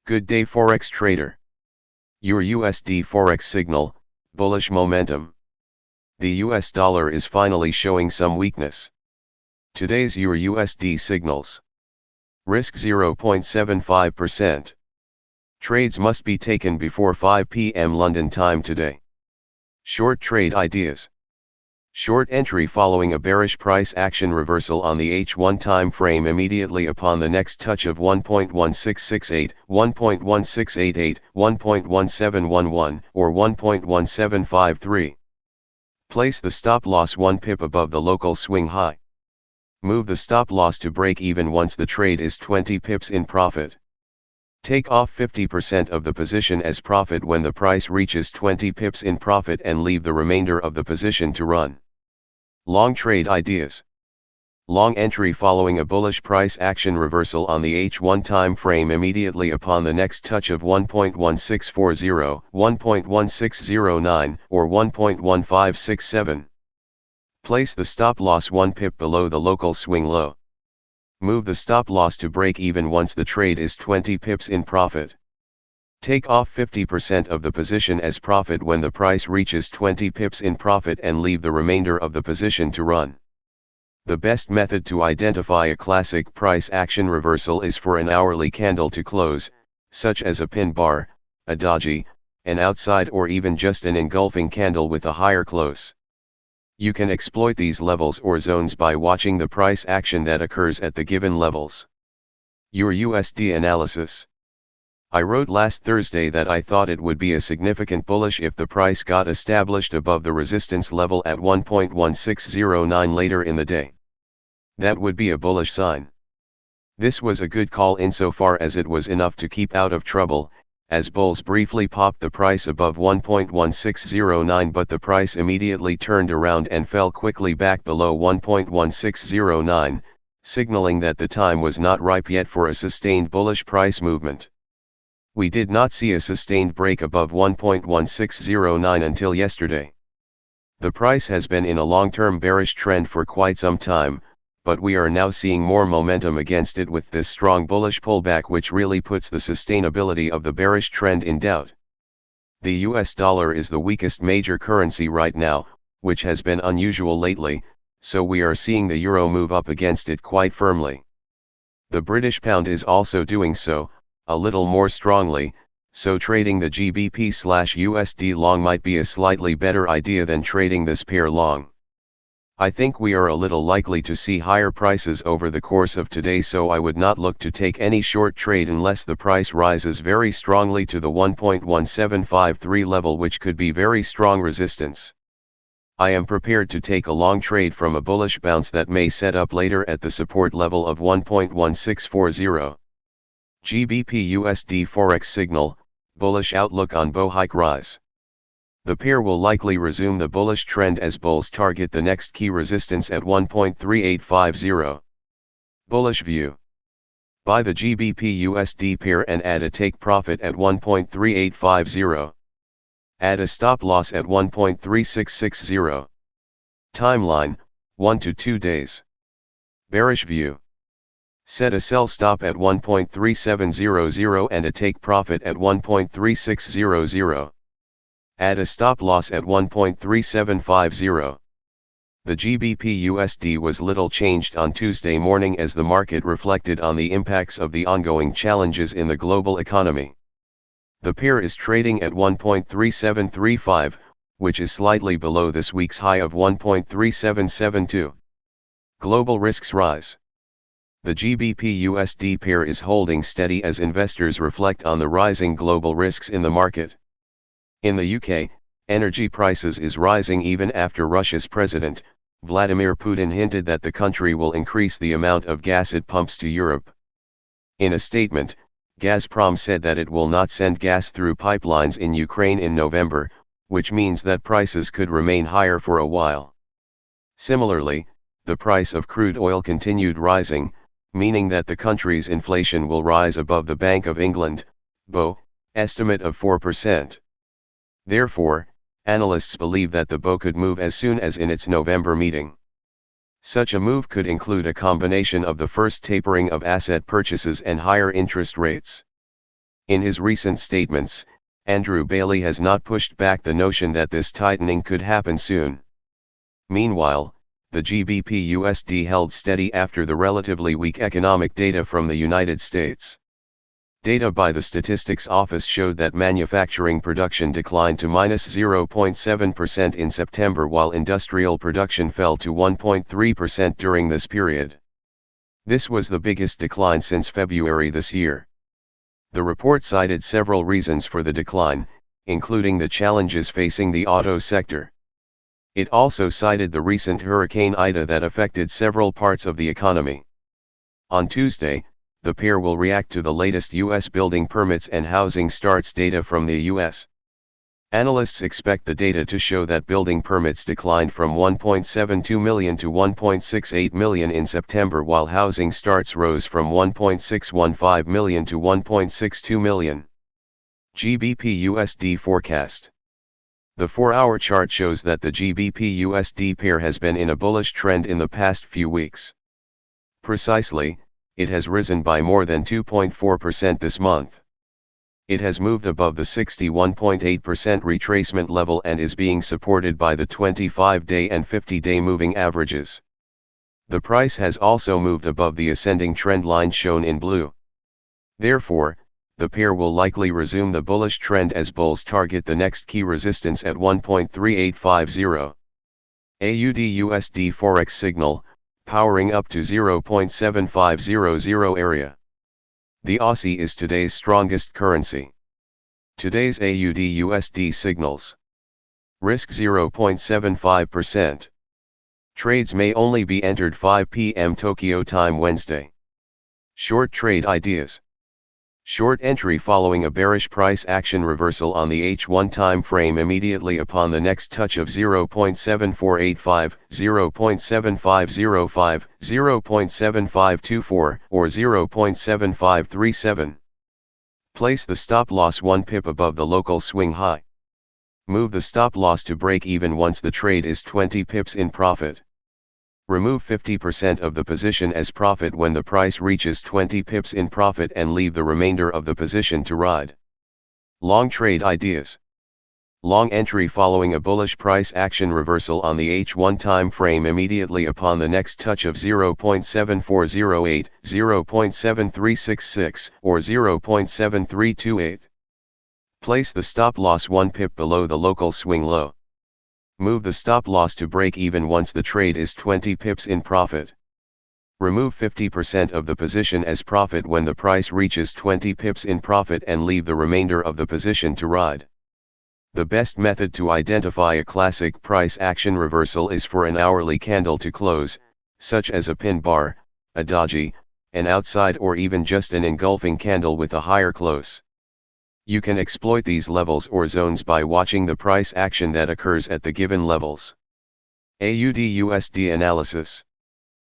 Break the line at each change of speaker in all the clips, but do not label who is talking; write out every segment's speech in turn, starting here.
Good day Forex trader. Your USD Forex signal, bullish momentum. The US dollar is finally showing some weakness. Today's Euro USD signals. Risk 0.75%. Trades must be taken before 5 p.m. London time today. Short trade ideas. Short entry following a bearish price action reversal on the H1 time frame immediately upon the next touch of 1.1668, 1.1688, 1.1711, or 1.1753. Place the stop loss 1 pip above the local swing high. Move the stop loss to break even once the trade is 20 pips in profit. Take off 50% of the position as profit when the price reaches 20 pips in profit and leave the remainder of the position to run. Long trade ideas. Long entry following a bullish price action reversal on the H1 time frame immediately upon the next touch of 1.1640, 1.1609, or 1.1567. Place the stop loss 1 pip below the local swing low. Move the stop loss to break even once the trade is 20 pips in profit. Take off 50% of the position as profit when the price reaches 20 pips in profit and leave the remainder of the position to run. The best method to identify a classic price action reversal is for an hourly candle to close, such as a pin bar, a doji, an outside or even just an engulfing candle with a higher close. You can exploit these levels or zones by watching the price action that occurs at the given levels. Your USD analysis. I wrote last Thursday that I thought it would be a significant bullish if the price got established above the resistance level at 1.1609 later in the day. That would be a bullish sign. This was a good call insofar as it was enough to keep out of trouble, as bulls briefly popped the price above 1.1609 but the price immediately turned around and fell quickly back below 1.1609, signaling that the time was not ripe yet for a sustained bullish price movement. We did not see a sustained break above 1.1609 until yesterday. The price has been in a long-term bearish trend for quite some time, but we are now seeing more momentum against it with this strong bullish pullback which really puts the sustainability of the bearish trend in doubt. The US dollar is the weakest major currency right now, which has been unusual lately, so we are seeing the euro move up against it quite firmly. The British pound is also doing so, a little more strongly, so trading the GBP/USD long might be a slightly better idea than trading this pair long. I think we are a little likely to see higher prices over the course of today, so I would not look to take any short trade unless the price rises very strongly to the 1.1753 level, which could be very strong resistance. I am prepared to take a long trade from a bullish bounce that may set up later at the support level of 1.1640. Gbp Usd Forex signal, bullish outlook on bow hike rise. The pair will likely resume the bullish trend as bulls target the next key resistance at 1.3850. Bullish view. Buy the Gbp Usd pair and add a take profit at 1.3850. Add a stop loss at 1.3660. Timeline, 1 to 2 days. Bearish view. Set a sell stop at 1.3700 and a take profit at 1.3600. Add a stop loss at 1.3750. The GBP USD was little changed on Tuesday morning as the market reflected on the impacts of the ongoing challenges in the global economy. The pair is trading at 1.3735, which is slightly below this week's high of 1.3772. Global risks rise. The GBP USD pair is holding steady as investors reflect on the rising global risks in the market. In the UK, energy prices is rising even after Russia's president, Vladimir Putin, hinted that the country will increase the amount of gas it pumps to Europe. In a statement, Gazprom said that it will not send gas through pipelines in Ukraine in November, which means that prices could remain higher for a while. Similarly, the price of crude oil continued rising, meaning that the country's inflation will rise above the Bank of England, BoE, estimate of 4%. Therefore, analysts believe that the BoE could move as soon as in its November meeting. Such a move could include a combination of the first tapering of asset purchases and higher interest rates. In his recent statements, Andrew Bailey has not pushed back the notion that this tightening could happen soon. Meanwhile, the GBP USD held steady after the relatively weak economic data from the United States. Data by the Statistics Office showed that manufacturing production declined to -0.7% in September while industrial production fell to 1.3% during this period. This was the biggest decline since February this year. The report cited several reasons for the decline, including the challenges facing the auto sector. It also cited the recent Hurricane Ida that affected several parts of the economy. On Tuesday, the pair will react to the latest U.S. building permits and housing starts data from the U.S. Analysts expect the data to show that building permits declined from 1.72 million to 1.68 million in September while housing starts rose from 1.615 million to 1.62 million. Gbp Usd Forecast. The 4-hour chart shows that the GBP USD pair has been in a bullish trend in the past few weeks. Precisely, it has risen by more than 2.4% this month. It has moved above the 61.8% retracement level and is being supported by the 25-day and 50-day moving averages. The price has also moved above the ascending trend line shown in blue. Therefore, the pair will likely resume the bullish trend as bulls target the next key resistance at 1.3850. Aud USD Forex signal, powering up to 0.7500 area. The Aussie is today's strongest currency. Today's AUD USD signals. Risk 0.75%. Trades may only be entered 5 p.m. Tokyo time Wednesday. Short trade ideas. Short entry following a bearish price action reversal on the H1 time frame immediately upon the next touch of 0.7485, 0.7505, 0.7524, or 0.7537. Place the stop loss 1 pip above the local swing high. Move the stop loss to break even once the trade is 20 pips in profit. Remove 50% of the position as profit when the price reaches 20 pips in profit and leave the remainder of the position to ride. Long trade ideas. Long entry following a bullish price action reversal on the H1 time frame immediately upon the next touch of 0.7408, 0.7366, or 0.7328. Place the stop loss 1 pip below the local swing low. Move the stop loss to break even once the trade is 20 pips in profit. Remove 50% of the position as profit when the price reaches 20 pips in profit and leave the remainder of the position to ride. The best method to identify a classic price action reversal is for an hourly candle to close, such as a pin bar, a doji, an outside or even just an engulfing candle with a higher close. You can exploit these levels or zones by watching the price action that occurs at the given levels. Aud USD Analysis.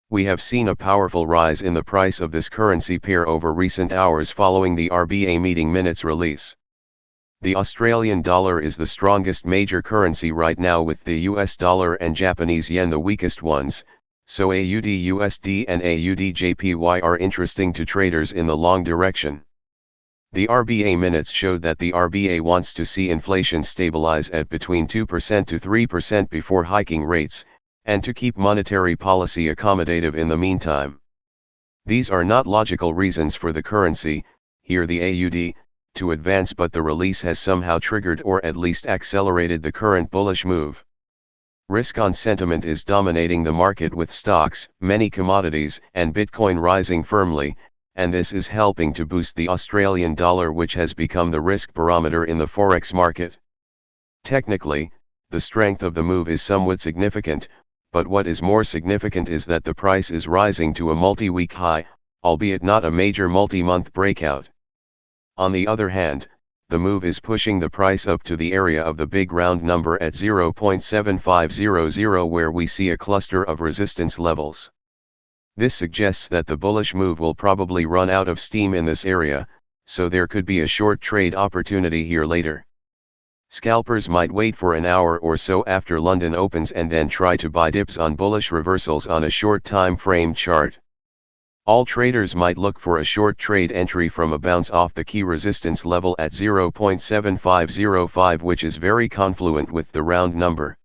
We have seen a powerful rise in the price of this currency pair over recent hours following the RBA meeting minutes release. The Australian dollar is the strongest major currency right now with the US dollar and Japanese yen the weakest ones, so AUD USD and AUD JPY are interesting to traders in the long direction. The RBA minutes showed that the RBA wants to see inflation stabilize at between 2% to 3% before hiking rates, and to keep monetary policy accommodative in the meantime. These are not logical reasons for the currency, here the AUD, to advance, but the release has somehow triggered or at least accelerated the current bullish move. Risk-on sentiment is dominating the market with stocks, many commodities, and Bitcoin rising firmly, and this is helping to boost the Australian dollar, which has become the risk barometer in the Forex market. Technically, the strength of the move is somewhat significant, but what is more significant is that the price is rising to a multi-week high, albeit not a major multi-month breakout. On the other hand, the move is pushing the price up to the area of the big round number at 0.7500 where we see a cluster of resistance levels. This suggests that the bullish move will probably run out of steam in this area, so there could be a short trade opportunity here later. Scalpers might wait for an hour or so after London opens and then try to buy dips on bullish reversals on a short time frame chart. All traders might look for a short trade entry from a bounce off the key resistance level at 0.7505, which is very confluent with the round number.